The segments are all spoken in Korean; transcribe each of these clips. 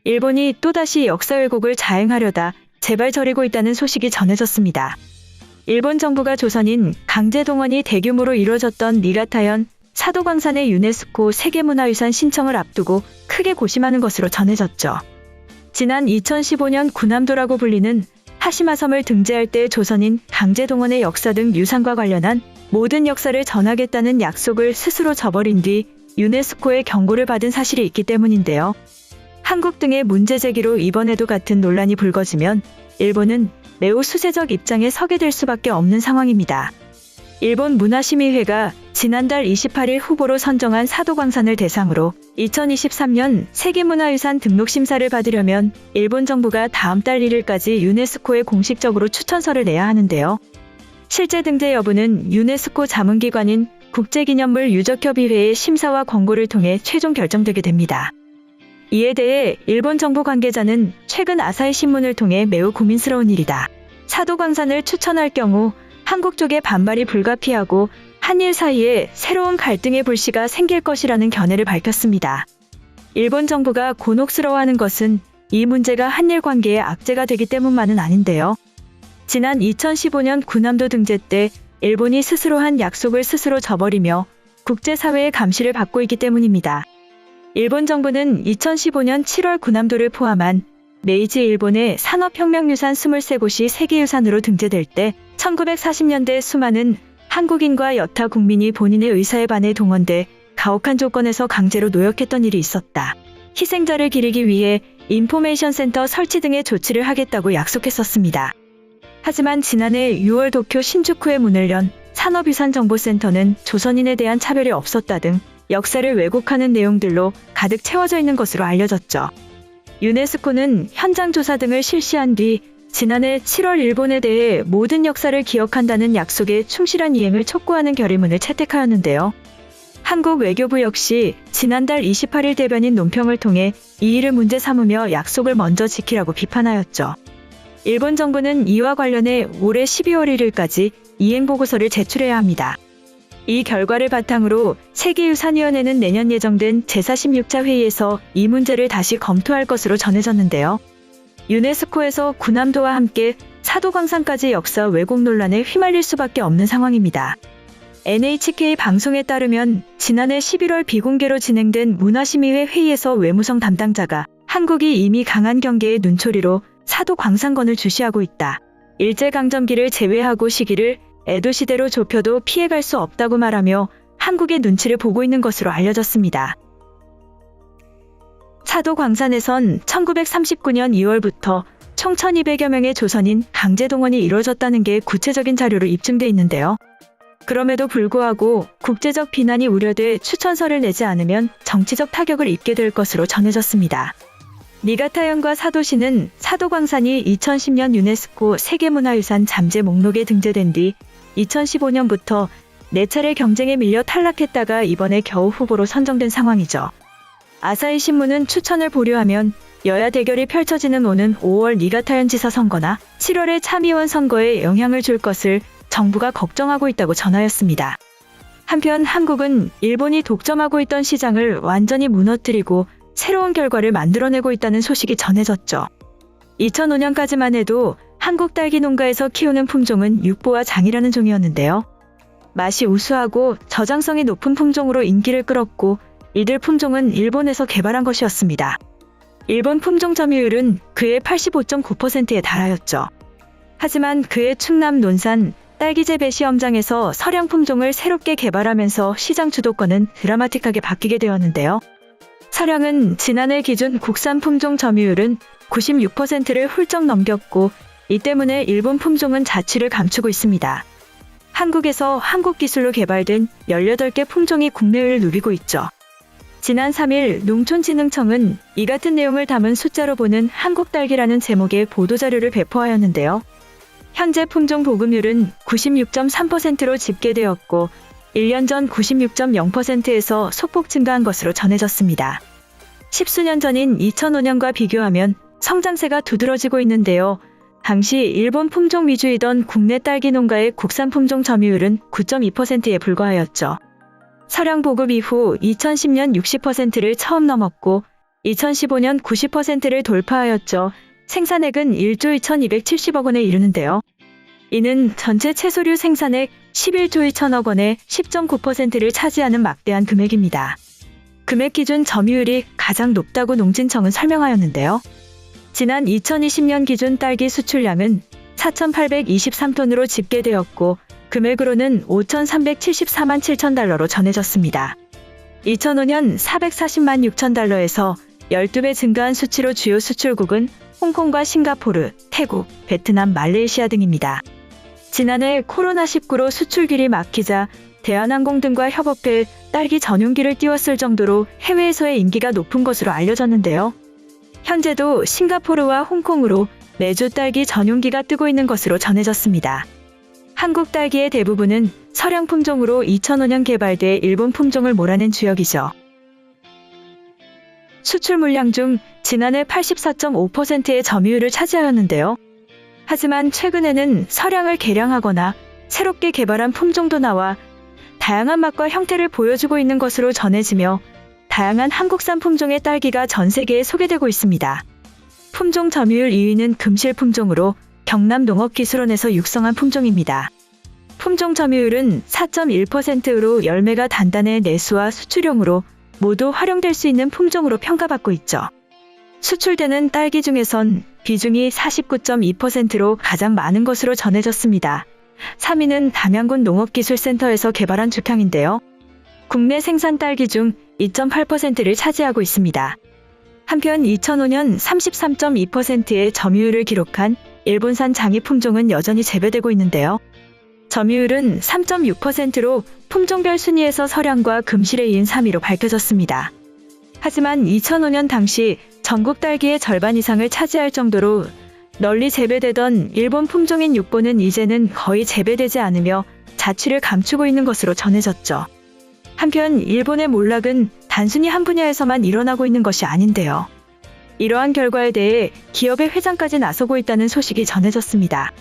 일본이 또다시 역사 왜곡을 자행하려다 제발 저리고 있다는 소식이 전해졌습니다. 일본 정부가 조선인 강제동원이 대규모로 이루어졌던 니가타현 사도광산의 유네스코 세계문화유산 신청을 앞두고 크게 고심하는 것으로 전해졌죠. 지난 2015년 군함도라고 불리는 하시마섬을 등재할 때 조선인 강제동원의 역사 등 유산과 관련한 모든 역사를 전하겠다는 약속을 스스로 저버린 뒤 유네스코의 경고를 받은 사실이 있기 때문인데요. 한국 등의 문제 제기로 이번에도 같은 논란이 불거지면 일본은 매우 수세적 입장에 서게 될 수밖에 없는 상황입니다. 일본 문화심의회가 지난달 28일 후보로 선정한 사도광산을 대상으로 2023년 세계문화유산 등록 심사를 받으려면 일본 정부가 다음 달 1일까지 유네스코에 공식적으로 추천서를 내야 하는데요. 실제 등재 여부는 유네스코 자문기관인 국제기념물 유적협의회의 심사와 권고를 통해 최종 결정되게 됩니다. 이에 대해 일본 정부 관계자는 최근 아사히 신문을 통해 매우 고민스러운 일이다. 사도광산을 추천할 경우 한국 쪽의 반발이 불가피하고 한일 사이에 새로운 갈등의 불씨가 생길 것이라는 견해를 밝혔습니다. 일본 정부가 곤혹스러워하는 것은 이 문제가 한일 관계의 악재가 되기 때문만은 아닌데요. 지난 2015년 군함도 등재 때 일본이 스스로 한 약속을 스스로 저버리며 국제사회의 감시를 받고 있기 때문입니다. 일본 정부는 2015년 7월 군함도를 포함한 메이지 일본의 산업혁명유산 23곳이 세계유산으로 등재될 때 1940년대 수많은 한국인과 여타 국민이 본인의 의사에 반해 동원돼 가혹한 조건에서 강제로 노역했던 일이 있었다. 희생자를 기리기 위해 인포메이션 센터 설치 등의 조치를 하겠다고 약속했었습니다. 하지만 지난해 6월 도쿄 신주쿠에 문을 연 산업유산정보센터는 조선인에 대한 차별이 없었다 등 역사를 왜곡하는 내용들로 가득 채워져 있는 것으로 알려졌죠. 유네스코는 현장 조사 등을 실시한 뒤 지난해 7월 일본에 대해 모든 역사를 기억한다는 약속의 충실한 이행을 촉구하는 결의문을 채택하였는데요. 한국 외교부 역시 지난달 28일 대변인 논평을 통해 이 일을 문제 삼으며 약속을 먼저 지키라고 비판하였죠. 일본 정부는 이와 관련해 올해 12월 1일까지 이행보고서를 제출해야 합니다. 이 결과를 바탕으로 세계유산위원회는 내년 예정된 제46차 회의에서 이 문제를 다시 검토할 것으로 전해졌는데요. 유네스코에서 군함도와 함께 사도광산까지 역사 왜곡 논란에 휘말릴 수밖에 없는 상황입니다. NHK 방송에 따르면 지난해 11월 비공개로 진행된 문화심의회 회의에서 외무성 담당자가 한국이 이미 강한 경계의 눈초리로 사도광산건을 주시하고 있다. 일제강점기를 제외하고 시기를 에도시대로 좁혀도 피해갈 수 없다고 말하며 한국의 눈치를 보고 있는 것으로 알려졌습니다. 사도광산에선 1939년 2월부터 총 1200여 명의 조선인 강제동원이 이루어졌다는 게 구체적인 자료로 입증돼 있는데요. 그럼에도 불구하고 국제적 비난이 우려돼 추천서를 내지 않으면 정치적 타격을 입게 될 것으로 전해졌습니다. 니가타현과 사도시는 사도광산이 2010년 유네스코 세계문화유산 잠재 목록에 등재된 뒤 2015년부터 4차례 경쟁에 밀려 탈락했다가 이번에 겨우 후보로 선정된 상황이죠. 아사히 신문은 추천을 보류하면 여야 대결이 펼쳐지는 오는 5월 니가타현 지사 선거나 7월의 참의원 선거에 영향을 줄 것을 정부가 걱정하고 있다고 전하였습니다. 한편 한국은 일본이 독점하고 있던 시장을 완전히 무너뜨리고 새로운 결과를 만들어내고 있다는 소식이 전해졌죠. 2005년까지만 해도 한국 딸기 농가에서 키우는 품종은 육보와 장이라는 종이었는데요. 맛이 우수하고 저장성이 높은 품종으로 인기를 끌었고 이들 품종은 일본에서 개발한 것이었습니다. 일본 품종 점유율은 그해 85.9%에 달하였죠. 하지만 그해 충남 논산 딸기재배 시험장에서 서량 품종을 새롭게 개발하면서 시장 주도권은 드라마틱하게 바뀌게 되었는데요. 서량은 지난해 기준 국산 품종 점유율은 96%를 훌쩍 넘겼고 이 때문에 일본 품종은 자취를 감추고 있습니다. 한국에서 한국 기술로 개발된 18개 품종이 국내를 누비고 있죠. 지난 3일 농촌진흥청은 이 같은 내용을 담은 숫자로 보는 한국 딸기라는 제목의 보도자료를 배포하였는데요. 현재 품종 보급률은 96.3%로 집계되었고 1년 전 96.0%에서 소폭 증가한 것으로 전해졌습니다. 십수년 전인 2005년과 비교하면 성장세가 두드러지고 있는데요. 당시 일본 품종 위주이던 국내 딸기 농가의 국산 품종 점유율은 9.2%에 불과하였죠. 서량 보급 이후 2010년 60%를 처음 넘었고 2015년 90%를 돌파하였죠. 생산액은 1조 2270억 원에 이르는데요. 이는 전체 채소류 생산액 11조 2천억 원의 10.9%를 차지하는 막대한 금액입니다. 금액 기준 점유율이 가장 높다고 농진청은 설명하였는데요. 지난 2020년 기준 딸기 수출량은 4,823톤으로 집계되었고 금액으로는 5,374만 7천 달러로 전해졌습니다. 2005년 440만 6천 달러에서 12배 증가한 수치로 주요 수출국은 홍콩과 싱가포르, 태국, 베트남, 말레이시아 등입니다. 지난해 코로나19로 수출길이 막히자 대한항공 등과 협업해 딸기 전용기를 띄웠을 정도로 해외에서의 인기가 높은 것으로 알려졌는데요. 현재도 싱가포르와 홍콩으로 매주 딸기 전용기가 뜨고 있는 것으로 전해졌습니다. 한국 딸기의 대부분은 서량 품종으로 2005년 개발돼 일본 품종을 몰아낸 주역이죠. 수출 물량 중 지난해 84.5%의 점유율을 차지하였는데요. 하지만 최근에는 서량을 개량하거나 새롭게 개발한 품종도 나와 다양한 맛과 형태를 보여주고 있는 것으로 전해지며 다양한 한국산 품종의 딸기가 전 세계에 소개되고 있습니다. 품종 점유율 2위는 금실 품종으로 경남 농업기술원에서 육성한 품종입니다. 품종 점유율은 4.1%로 열매가 단단해 내수와 수출용으로 모두 활용될 수 있는 품종으로 평가받고 있죠. 수출되는 딸기 중에선 비중이 49.2%로 가장 많은 것으로 전해졌습니다. 3위는 담양군 농업기술센터에서 개발한 죽향인데요. 국내 생산 딸기 중 2.8%를 차지하고 있습니다. 한편 2005년 33.2%의 점유율을 기록한 일본산 장이 품종은 여전히 재배되고 있는데요. 점유율은 3.6%로 품종별 순위에서 서량과 금실에 이은 3위로 밝혀졌습니다. 하지만 2005년 당시 전국 딸기의 절반 이상을 차지할 정도로 널리 재배되던 일본 품종인 육보는 이제는 거의 재배되지 않으며 자취를 감추고 있는 것으로 전해졌죠. 한편 일본의 몰락은 단순히 한 분야에서만 일어나고 있는 것이 아닌데요. 이러한 결과에 대해 기업의 회장까지 나서고 있다는 소식이 전해졌습니다.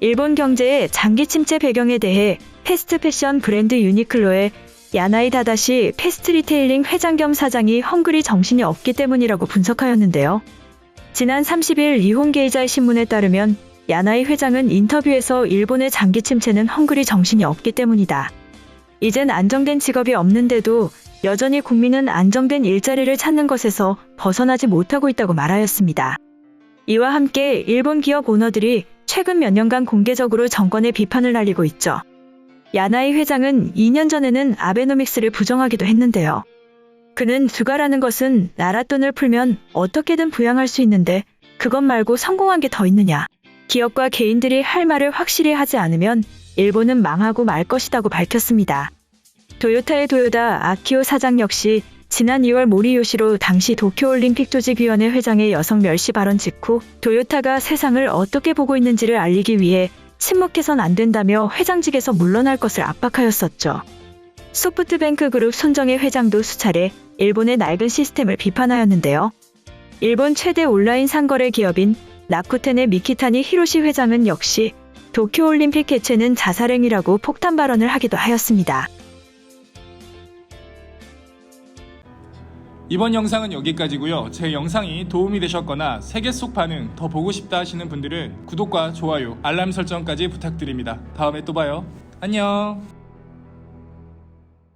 일본 경제의 장기 침체 배경에 대해 패스트 패션 브랜드 유니클로의 야나이 다다시 패스트 리테일링 회장 겸 사장이 헝그리 정신이 없기 때문이라고 분석하였는데요. 지난 30일 일본게이자의 신문에 따르면 야나이 회장은 인터뷰에서 일본의 장기 침체는 헝그리 정신이 없기 때문이다. 이젠 안정된 직업이 없는데도 여전히 국민은 안정된 일자리를 찾는 것에서 벗어나지 못하고 있다고 말하였습니다. 이와 함께 일본 기업 오너들이 최근 몇 년간 공개적으로 정권의 비판을 날리고 있죠. 야나이 회장은 2년 전에는 아베노믹스를 부정하기도 했는데요. 그는 주가라는 것은 나라 돈을 풀면 어떻게든 부양할 수 있는데 그것 말고 성공한 게 더 있느냐. 기업과 개인들이 할 말을 확실히 하지 않으면 일본은 망하고 말 것이라고 밝혔습니다. 토요타의 도요다 아키오 사장 역시 지난 2월 모리 요시로 당시 도쿄올림픽 조직위원회 회장의 여성 멸시 발언 직후 토요타가 세상을 어떻게 보고 있는지를 알리기 위해 침묵해선 안 된다며 회장직에서 물러날 것을 압박하였었죠. 소프트뱅크 그룹 손정혜 회장도 수차례 일본의 낡은 시스템을 비판하였는데요. 일본 최대 온라인 상거래 기업인 라쿠텐의 미키타니 히로시 회장은 역시 도쿄올림픽 개최는 자살행위라고 폭탄 발언을 하기도 하였습니다. 이번 영상은 여기까지고요. 제 영상이 도움이 되셨거나 세계 속 반응 더 보고 싶다 하시는 분들은 구독과 좋아요, 알람 설정까지 부탁드립니다. 다음에 또 봐요. 안녕.